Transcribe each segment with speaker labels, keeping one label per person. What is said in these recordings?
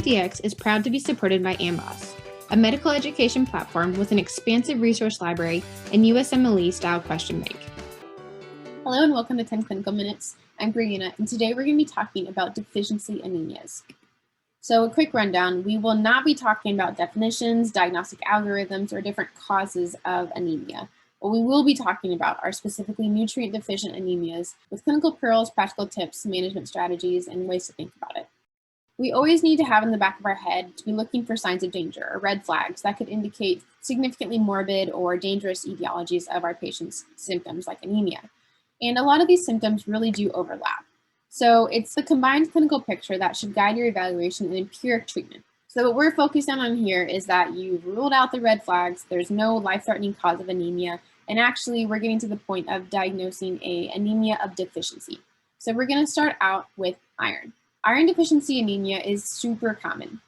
Speaker 1: DX is proud to be supported by Anemias, a medical education platform with an expansive resource library and USMLE-style question bank.
Speaker 2: Hello and welcome to 10 Clinical Minutes. I'm Brianna, and today we're going to be talking about deficiency anemias. So a quick rundown, we will not be talking about definitions, diagnostic algorithms, or different causes of anemia. What we will be talking about are specifically nutrient-deficient anemias with clinical pearls, practical tips, management strategies, and ways to think about it. We always need to have in the back of our head to be looking for signs of danger or red flags that could indicate significantly morbid or dangerous etiologies of our patient's symptoms like anemia. And a lot of these symptoms really do overlap. So it's the combined clinical picture that should guide your evaluation and empiric treatment. So what we're focused on here is that you've ruled out the red flags, there's no life-threatening cause of anemia, and actually we're getting to the point of diagnosing an anemia of deficiency. So we're going to start out with iron. Iron deficiency anemia is super common,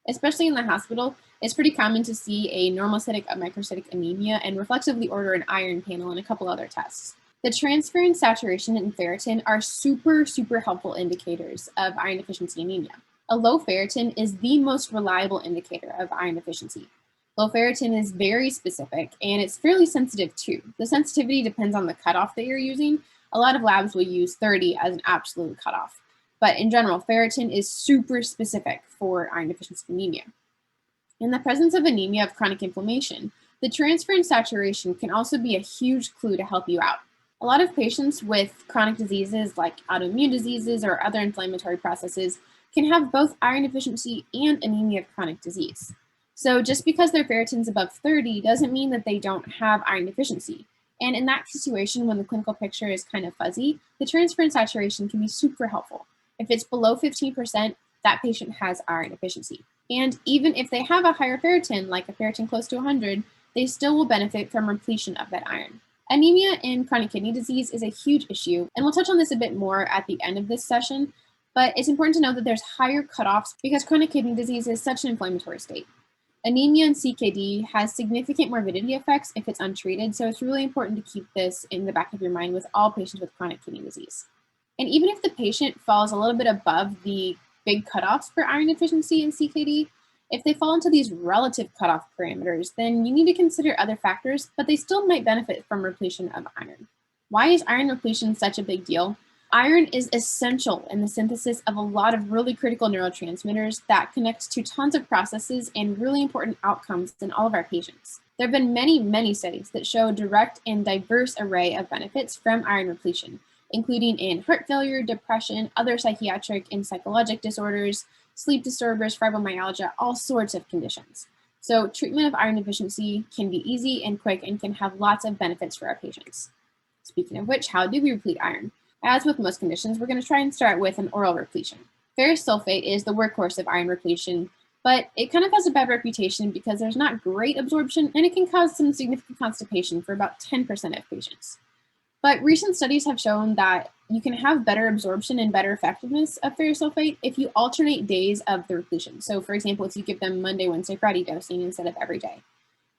Speaker 2: especially in the hospital. It's pretty common to see a normocytic, a microcytic anemia, and reflexively order an iron panel and a couple other tests. The transferrin saturation and ferritin are super helpful indicators of iron deficiency anemia. A low ferritin is the most reliable indicator of iron deficiency. Low ferritin is very specific and it's fairly sensitive too. The sensitivity depends on the cutoff that you're using. A lot of labs will use 30 as an absolute cutoff. But in general, ferritin is super specific for iron deficiency anemia. In the presence of anemia of chronic inflammation, the transferrin saturation can also be a huge clue to help you out. A lot of patients with chronic diseases like autoimmune diseases or other inflammatory processes can have both iron deficiency and anemia of chronic disease. So just because their ferritin is above 30 doesn't mean that they don't have iron deficiency. And in that situation, when the clinical picture is kind of fuzzy, the transferrin saturation can be super helpful. If it's below 15%, that patient has iron deficiency. And even if they have a higher ferritin, like a ferritin close to 100, they still will benefit from repletion of that iron. Anemia in chronic kidney disease is a huge issue, and we'll touch on this a bit more at the end of this session, but it's important to know that there's higher cutoffs because chronic kidney disease is such an inflammatory state. Anemia in CKD has significant morbidity effects if it's untreated, so it's really important to keep this in the back of your mind with all patients with chronic kidney disease. And even if the patient falls a little bit above the big cutoffs for iron deficiency in CKD, if they fall into these relative cutoff parameters, then you need to consider other factors, but they still might benefit from repletion of iron. Why is iron repletion such a big deal? Iron is essential in the synthesis of a lot of really critical neurotransmitters that connect to tons of processes and really important outcomes in all of our patients. There have been many studies that show direct and diverse array of benefits from iron repletion, including in heart failure, depression, other psychiatric and psychologic disorders, sleep disorders, fibromyalgia, all sorts of conditions. So treatment of iron deficiency can be easy and quick and can have lots of benefits for our patients. Speaking of which, how do we replete iron? As with most conditions, we're going to try and start with an oral repletion. Ferrous sulfate is the workhorse of iron repletion, but it kind of has a bad reputation because there's not great absorption and it can cause some significant constipation for about 10% of patients. But recent studies have shown that you can have better absorption and better effectiveness of ferrous sulfate if you alternate days of the repletion. So for example, if you give them Monday, Wednesday, Friday dosing instead of every day.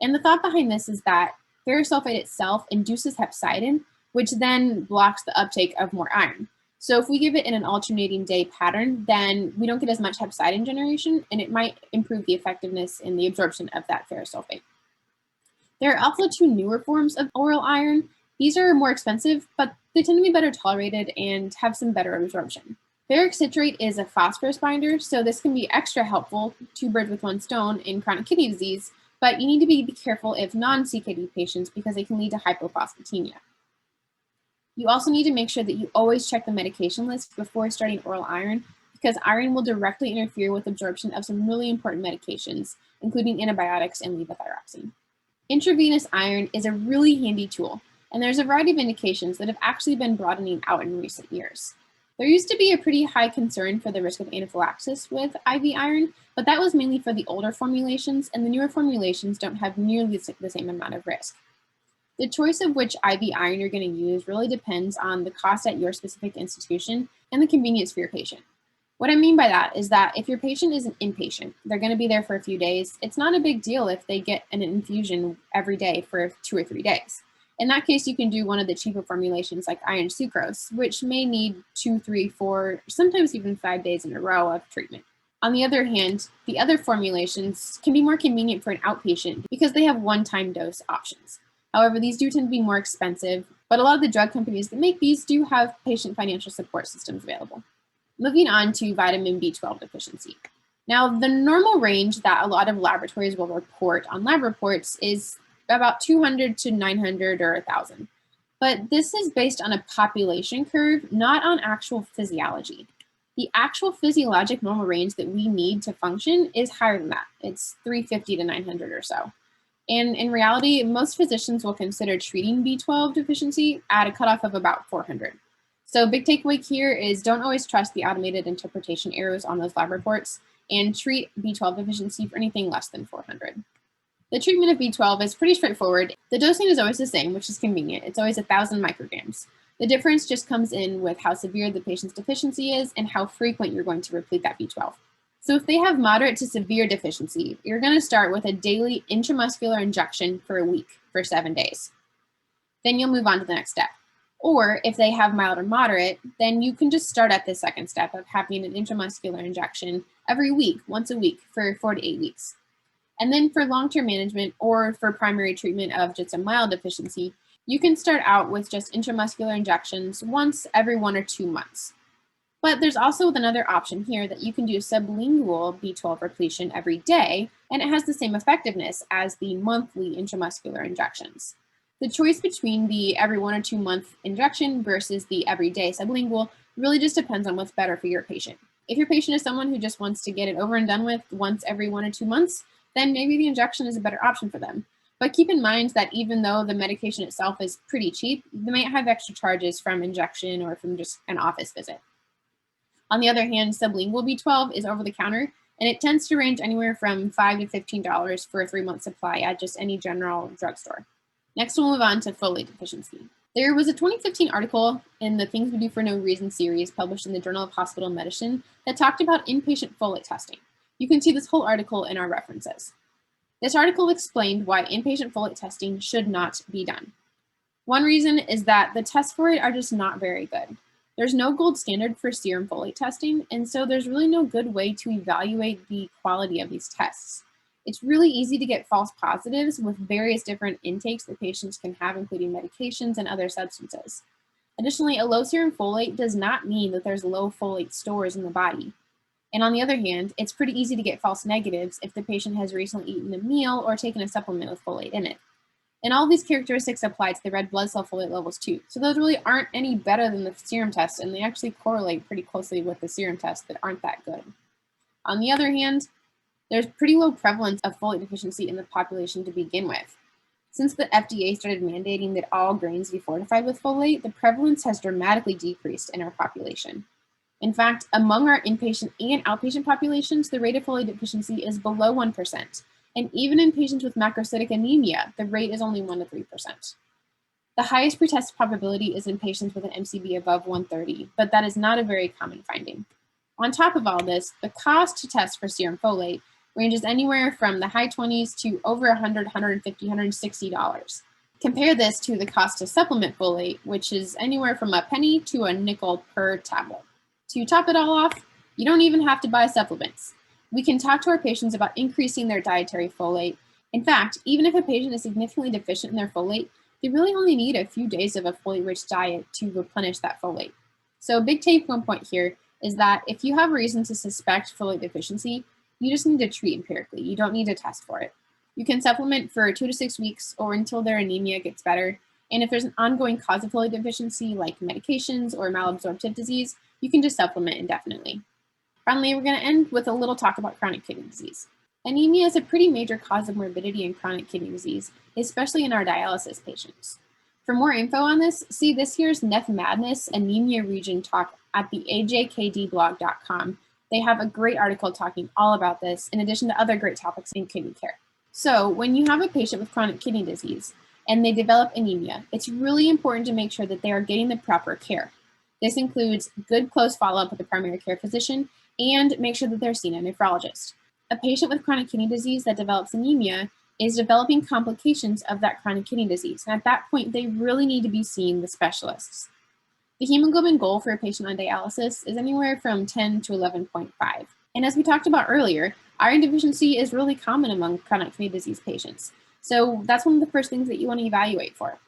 Speaker 2: And the thought behind this is that ferrous sulfate itself induces hepcidin, which then blocks the uptake of more iron. So if we give it in an alternating day pattern, then we don't get as much hepcidin generation, and it might improve the effectiveness in the absorption of that ferrous sulfate. There are also two newer forms of oral iron. These are more expensive, but they tend to be better tolerated and have some better absorption. Ferric citrate is a phosphorus binder, so this can be extra helpful, two birds with one stone, in chronic kidney disease, but you need to be careful if non-CKD patients because they can lead to hypophosphatemia. You also need to make sure that you always check the medication list before starting oral iron because iron will directly interfere with absorption of some really important medications, including antibiotics and levothyroxine. Intravenous iron is a really handy tool, and there's a variety of indications that have actually been broadening out in recent years. There used to be a pretty high concern for the risk of anaphylaxis with IV iron, but that was mainly for the older formulations, and the newer formulations don't have nearly the same amount of risk. The choice of which IV iron you're going to use really depends on the cost at your specific institution and the convenience for your patient. What I mean by that is that if your patient is an inpatient, they're going to be there for a few days, it's not a big deal if they get an infusion every day for 2 or 3 days. In that case, you can do one of the cheaper formulations like iron sucrose, which may need 2, 3, 4, sometimes even 5 days in a row of treatment. On the other hand, the other formulations can be more convenient for an outpatient because they have one-time dose options. However, these do tend to be more expensive, but a lot of the drug companies that make these do have patient financial support systems available. Moving on to vitamin B12 deficiency. Now, the normal range that a lot of laboratories will report on lab reports is about 200 to 900 or 1,000. But this is based on a population curve, not on actual physiology. The actual physiologic normal range that we need to function is higher than that. It's 350 to 900 or so. And in reality, most physicians will consider treating B12 deficiency at a cutoff of about 400. So big takeaway here is don't always trust the automated interpretation errors on those lab reports and treat B12 deficiency for anything less than 400. The treatment of B12 is pretty straightforward. The dosing is always the same, which is convenient. It's always 1,000 micrograms. The difference just comes in with how severe the patient's deficiency is and how frequent you're going to replete that B12. So if they have moderate to severe deficiency, you're going to start with a daily intramuscular injection for a week for 7 days. Then you'll move on to the next step. Or if they have mild or moderate, then you can just start at the second step of having an intramuscular injection every week, once a week for 4 to 8 weeks. And then for long-term management or for primary treatment of just a mild deficiency, you can start out with just intramuscular injections once every 1 or 2 months. But there's also another option here that you can do sublingual B12 repletion every day, and it has the same effectiveness as the monthly intramuscular injections. The choice between the every 1 or 2 month injection versus the everyday sublingual really just depends on what's better for your patient. If your patient is someone who just wants to get it over and done with once every 1 or 2 months, then maybe the injection is a better option for them. But keep in mind that even though the medication itself is pretty cheap, they might have extra charges from injection or from just an office visit. On the other hand, sublingual B12 is over the counter, and it tends to range anywhere from $5 to $15 for a 3-month supply at just any general drugstore. Next, we'll move on to folate deficiency. There was a 2015 article in the Things We Do for No Reason series published in the Journal of Hospital Medicine that talked about inpatient folate testing. You can see this whole article in our references. This article explained why inpatient folate testing should not be done. One reason is that the tests for it are just not very good. There's no gold standard for serum folate testing, and so there's really no good way to evaluate the quality of these tests. It's really easy to get false positives with various different intakes that patients can have, including medications and other substances. Additionally, a low serum folate does not mean that there's low folate stores in the body. And on the other hand, it's pretty easy to get false negatives if the patient has recently eaten a meal or taken a supplement with folate in it. And all these characteristics apply to the red blood cell folate levels too. So those really aren't any better than the serum test, and they actually correlate pretty closely with the serum tests that aren't that good. On the other hand, there's pretty low prevalence of folate deficiency in the population to begin with. Since the FDA started mandating that all grains be fortified with folate, the prevalence has dramatically decreased in our population. In fact, among our inpatient and outpatient populations, the rate of folate deficiency is below 1%. And even in patients with macrocytic anemia, the rate is only 1 to 3%. The highest pretest probability is in patients with an MCV above 130, but that is not a very common finding. On top of all this, the cost to test for serum folate ranges anywhere from the high 20s to over $100, $150, $160. Compare this to the cost to supplement folate, which is anywhere from a penny to a nickel per tablet. To top it all off, you don't even have to buy supplements. We can talk to our patients about increasing their dietary folate. In fact, even if a patient is significantly deficient in their folate, they really only need a few days of a folate-rich diet to replenish that folate. So a big take-home point here is that if you have reason to suspect folate deficiency, you just need to treat empirically. You don't need to test for it. You can supplement for 2 to 6 weeks or until their anemia gets better. And if there's an ongoing cause of folate deficiency like medications or malabsorptive disease, you can just supplement indefinitely. Finally, we're going to end with a little talk about chronic kidney disease. Anemia is a pretty major cause of morbidity in chronic kidney disease, especially in our dialysis patients. For more info on this, see this year's Neph Madness Anemia Region talk at the ajkdblog.com. They have a great article talking all about this, in addition to other great topics in kidney care. So when you have a patient with chronic kidney disease and they develop anemia, it's really important to make sure that they are getting the proper care. This includes good close follow-up with a primary care physician and make sure that they're seeing a nephrologist. A patient with chronic kidney disease that develops anemia is developing complications of that chronic kidney disease. And at that point, they really need to be seeing the specialists. The hemoglobin goal for a patient on dialysis is anywhere from 10 to 11.5. And as we talked about earlier, iron deficiency is really common among chronic kidney disease patients. So that's one of the first things that you want to evaluate for.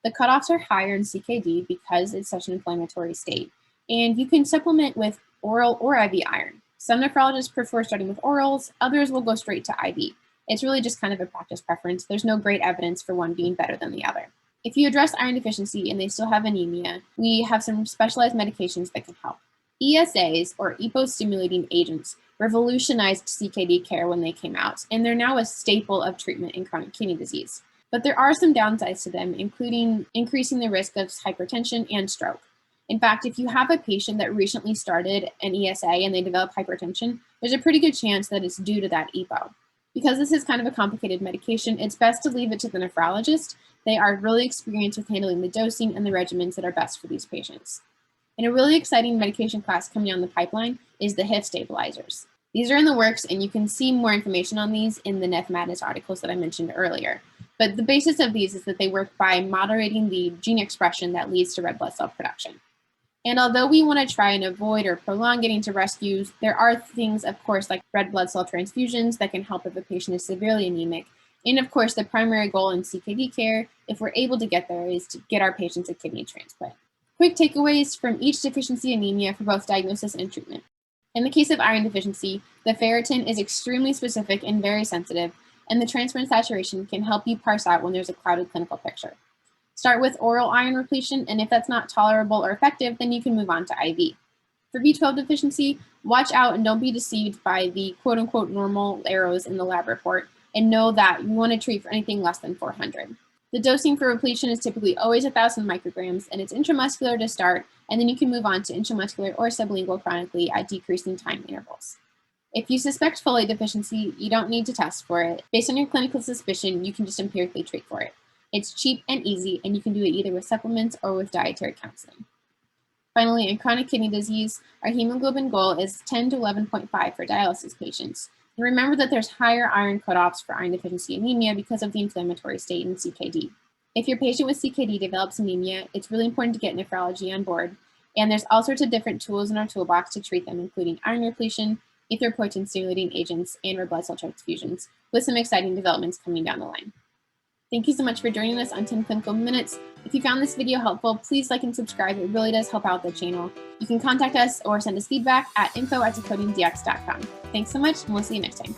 Speaker 2: The cutoffs are higher in CKD because it's such an inflammatory state. And you can supplement with oral or IV iron. Some nephrologists prefer starting with orals, others will go straight to IV. It's really just kind of a practice preference. There's no great evidence for one being better than the other. If you address iron deficiency and they still have anemia, we have some specialized medications that can help. ESAs, or EPO-stimulating agents, revolutionized CKD care when they came out, and they're now a staple of treatment in chronic kidney disease. But there are some downsides to them, including increasing the risk of hypertension and stroke. In fact, if you have a patient that recently started an ESA and they develop hypertension, there's a pretty good chance that it's due to that EPO. Because this is kind of a complicated medication, it's best to leave it to the nephrologist. They are really experienced with handling the dosing and the regimens that are best for these patients. And a really exciting medication class coming down the pipeline is the HIF stabilizers. These are in the works, and you can see more information on these in the Neph Madness articles that I mentioned earlier. But the basis of these is that they work by moderating the gene expression that leads to red blood cell production. And although we want to try and avoid or prolong getting to rescues, there are things, of course, like red blood cell transfusions that can help if a patient is severely anemic. And of course, the primary goal in CKD care, if we're able to get there, is to get our patients a kidney transplant. Quick takeaways from each deficiency anemia for both diagnosis and treatment. In the case of iron deficiency, the ferritin is extremely specific and very sensitive, and the transferrin saturation can help you parse out when there's a clouded clinical picture. Start with oral iron repletion, and if that's not tolerable or effective, then you can move on to IV. For B12 deficiency, watch out and don't be deceived by the quote-unquote normal arrows in the lab report, and know that you want to treat for anything less than 400. The dosing for repletion is typically always 1,000 micrograms, and it's intramuscular to start, and then you can move on to intramuscular or sublingual chronically at decreasing time intervals. If you suspect folate deficiency, you don't need to test for it. Based on your clinical suspicion, you can just empirically treat for it. It's cheap and easy, and you can do it either with supplements or with dietary counseling. Finally, in chronic kidney disease, our hemoglobin goal is 10 to 11.5 for dialysis patients. And remember that there's higher iron cutoffs for iron deficiency anemia because of the inflammatory state in CKD. If your patient with CKD develops anemia, it's really important to get nephrology on board. And there's all sorts of different tools in our toolbox to treat them, including iron repletion, erythropoietin-stimulating agents, and red blood cell transfusions, with some exciting developments coming down the line. Thank you so much for joining us on 10 Clinical Minutes. If you found this video helpful, please like and subscribe. It really does help out the channel. You can contact us or send us feedback at info@decodingdx.com. Thanks so much, and we'll see you next time.